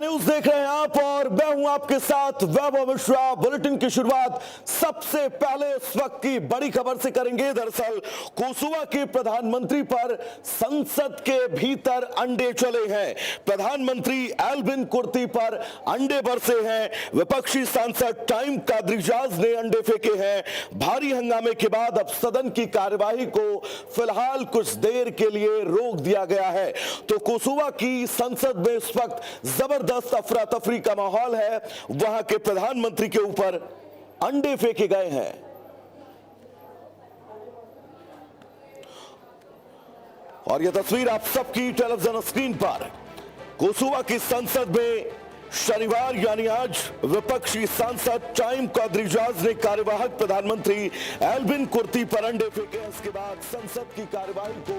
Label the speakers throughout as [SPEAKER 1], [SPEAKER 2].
[SPEAKER 1] News देख रहे हैं आप और मैं हूं आपके साथ वैभव मिश्रा। बुलेटिन की शुरुआत सबसे पहले इस वक्त की बड़ी खबर से करेंगे। दरअसल कोसोवा के प्रधानमंत्री पर संसद के भीतर अंडे चले हैं। प्रधानमंत्री एल्विन कुर्ती पर अंडे बरसे हैं। विपक्षी सांसद टाइम कादरीजाज ने अंडे फेंके हैं। भारी हंगामे के बाद अब सदन की कार्यवाही को फिलहाल कुछ देर के लिए रोक दिया गया है। तो कोसोवा की संसद में इस वक्त जबरदस्त अफरा तफरी का माहौल है। वहां के प्रधानमंत्री के ऊपर अंडे फेंके गए हैं। और यह तस्वीर आप सबकी टेलीविजन स्क्रीन पर कोसोवा की संसद में शनिवार यानी आज विपक्षी सांसद टाइम कादरीजाज ने कार्यवाहक प्रधानमंत्री एल्विन कुर्ती पर अंडे फेंके। इसके बाद संसद की कार्यवाही को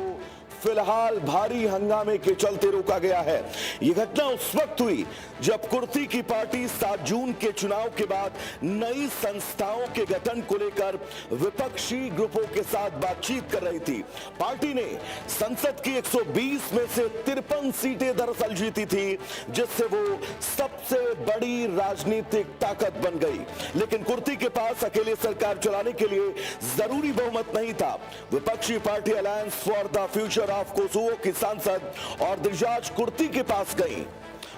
[SPEAKER 1] फिलहाल भारी हंगामे के चलते रोका गया है। यह घटना उस वक्त हुई जब कुर्ती की पार्टी 7 जून के चुनाव के बाद नई संस्थाओं के गठन को लेकर विपक्षी ग्रुपों के साथ बातचीत कर रही थी। पार्टी ने संसद की 120 में से 53 सीटें दरअसल जीती थी, जिससे वो सबसे बड़ी राजनीतिक ताकत बन गई। लेकिन कुर्ती के पास अकेले सरकार चलाने के लिए जरूरी बहुमत नहीं था। विपक्षी party alliance for the future of Kosovo की सांसद और दिजाज कुर्ती के पास गई।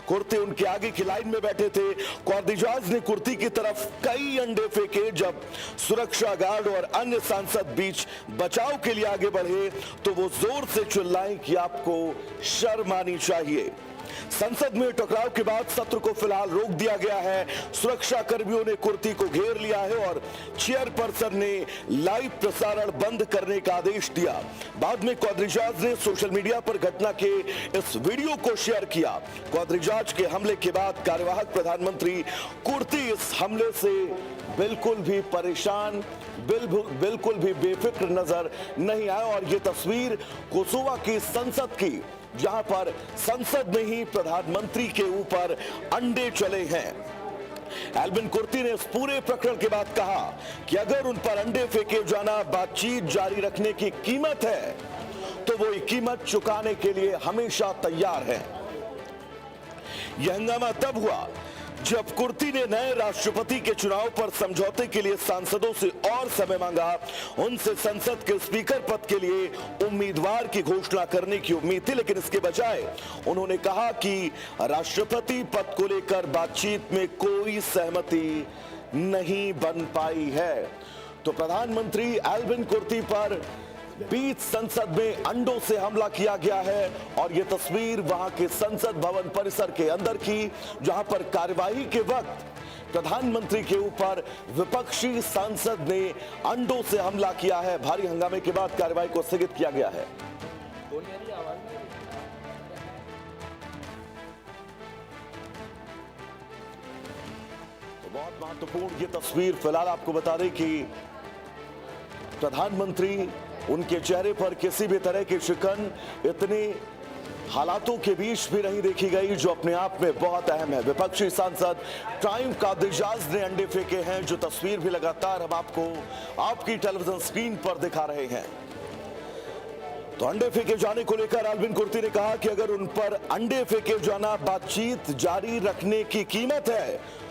[SPEAKER 1] कुर्ती उनके आगे की लाइन में बैठे थे। कादरीजाज ने कुर्ती की तरफ कई अंडे फेंके। जब सुरक्षा गार्ड और अन्य सांसद बीच बचाव के लिए आगे बढ़े तो वो जोर से चिल्लाए कि आपको शर्म आनी चाहिए। संसद में टकराव के बाद सत्र को फिलहाल रोक दिया गया है। सुरक्षा कर्मियों ने कुर्ती को घेर लिया है और चेयरपर्सन ने लाइव प्रसारण बंद करने का आदेश दिया। बाद में कादरीजाज ने सोशल मीडिया पर घटना के इस वीडियो को शेयर किया। कादरीजाज के हमले के बाद कार्यवाहक प्रधानमंत्री कुर्ती इस हमले से बिल्कुल भी परेशान, बिल्कुल भी बेफिक्र नजर नहीं आए। और ये तस्वीर कोसोवा की संसद की, जहां पर संसद में ही प्रधानमंत्री के ऊपर अंडे चले हैं। एल्विन कुर्ती ने इस पूरे प्रकरण के बाद कहा कि अगर उन पर अंडे फेंके जाना बातचीत जारी रखने की कीमत है तो वो ये कीमत चुकाने के लिए हमेशा तैयार है। यह हंगामा तब हुआ जब कुर्ती ने नए राष्ट्रपति के चुनाव पर समझौते के लिए सांसदों से और समय मांगा। उनसे संसद के स्पीकर पद के लिए उम्मीदवार की घोषणा करने की उम्मीद थी, लेकिन इसके बजाय उन्होंने कहा कि राष्ट्रपति पद को लेकर बातचीत में कोई सहमति नहीं बन पाई है। तो प्रधानमंत्री एल्विन कुर्ती पर बीच संसद में अंडों से हमला किया गया है। और यह तस्वीर वहां के संसद भवन परिसर के अंदर की, जहां पर कार्यवाही के वक्त प्रधानमंत्री के ऊपर विपक्षी सांसद ने अंडों से हमला किया है। भारी हंगामे के बाद कार्यवाही को स्थगित किया गया है। तो बहुत महत्वपूर्ण ये तस्वीर फिलहाल आपको बता दें कि प्रधानमंत्री, उनके चेहरे पर किसी भी तरह की शिकन इतने हालातों के बीच भी नहीं देखी गई, जो अपने आप में बहुत अहम है। विपक्षी सांसद टाइम कादरीजाज ने अंडे फेंके हैं, जो तस्वीर भी लगातार हम आपको आपकी टेलीविजन स्क्रीन पर दिखा रहे हैं। तो अंडे फेंके जाने को लेकर एल्विन कुर्ती ने कहा कि अगर उन पर अंडे फेंके जाना बातचीत जारी रखने की कीमत है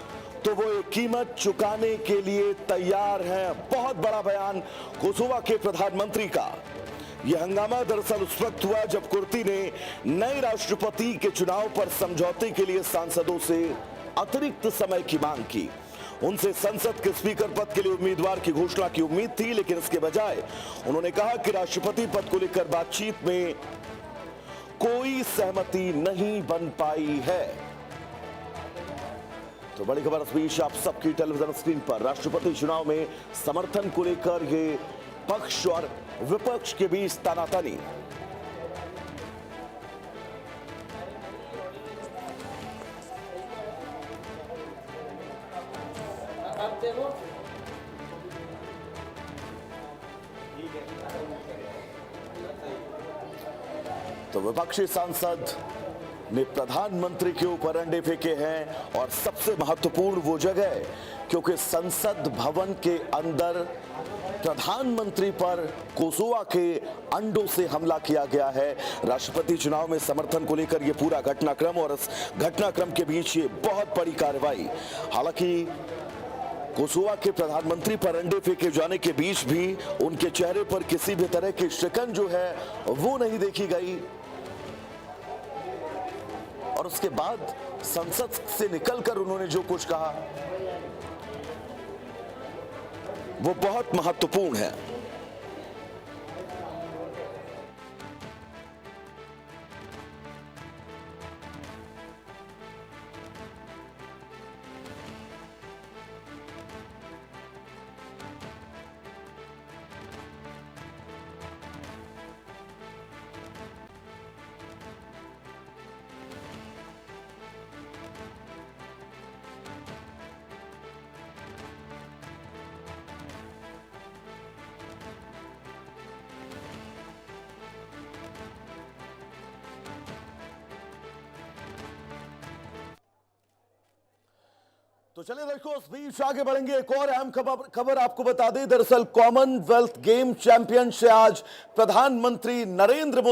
[SPEAKER 1] तो वो एक कीमत चुकाने के लिए तैयार हैं। बहुत बड़ा बयान कोसोवा के प्रधानमंत्री का। यह हंगामा दरअसल उस वक्त हुआ जब कुर्ती ने नए राष्ट्रपति के चुनाव पर समझौते के लिए सांसदों से अतिरिक्त समय की मांग की। उनसे संसद के स्पीकर पद के लिए उम्मीदवार की घोषणा की उम्मीद थी, लेकिन इसके बजाय उन्होंने कहा कि राष्ट्रपति पद को लेकर बातचीत में कोई सहमति नहीं बन पाई है। तो बड़ी खबर इस बीच आप सबकी टेलीविजन स्क्रीन पर राष्ट्रपति चुनाव में समर्थन को लेकर ये पक्ष और विपक्ष के बीच तानातानी। तो विपक्षी सांसद ने प्रधानमंत्री के ऊपर अंडे फेंके हैं। और सबसे महत्वपूर्ण वो जगह, क्योंकि संसद भवन के अंदर प्रधानमंत्री पर कोसोवा के अंडों से हमला किया गया है। राष्ट्रपति चुनाव में समर्थन को लेकर यह पूरा घटनाक्रम और इस घटनाक्रम के बीच ये बहुत बड़ी कार्रवाई। हालांकि कोसोवा के प्रधानमंत्री पर अंडे फेंके जाने के बीच भी उनके चेहरे पर किसी भी तरह की शिकन जो है वो नहीं देखी गई और उसके बाद संसद से निकलकर उन्होंने जो कुछ कहा वो बहुत महत्वपूर्ण है। तो चलिए दर्शकों, इस बीच आगे बढ़ेंगे। एक और अहम खबर आपको बता दें। दरअसल कॉमनवेल्थ गेम चैंपियन से आज प्रधानमंत्री नरेंद्र मोदी